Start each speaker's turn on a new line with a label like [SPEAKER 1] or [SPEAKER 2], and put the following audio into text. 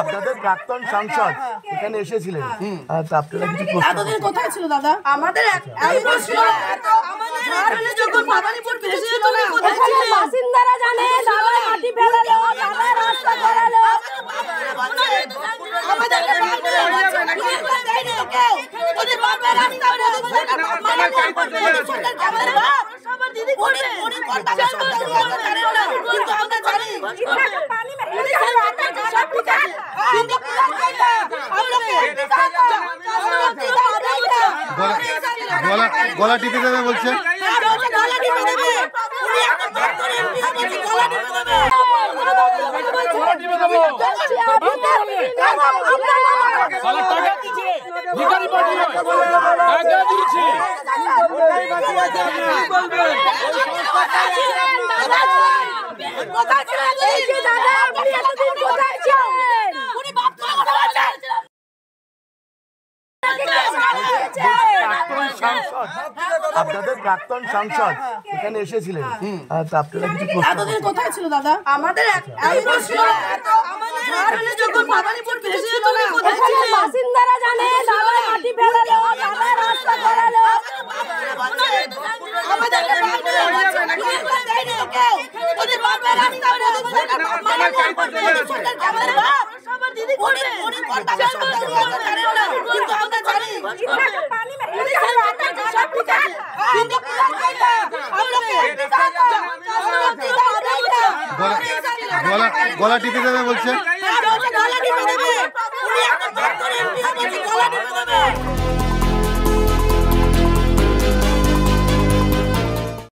[SPEAKER 1] আপনাদের প্রাক্তন সাংসদ এখানে এসেছিলেন, আপনারা কিছু প্রশ্ন
[SPEAKER 2] কোথায় ছিল দাদা? আমাদের বাসিন্দারা জানে দাদা মাটি ফেলালো, দাদা রাস্তা করালো,
[SPEAKER 3] গলা টিপে দেবে বলছে।
[SPEAKER 1] আপনাদের প্রাক্তন সাংসদ এখানে এসেছিলেন, আপনারা কিছু প্রশ্ন
[SPEAKER 2] কোথায় ছিল দাদা? আমাদের বাসিন্দারা জানে দাদা মাটি ফেলালো, দাদা রাস্তা করালো,
[SPEAKER 3] গলা টিপে দেবে বলছে।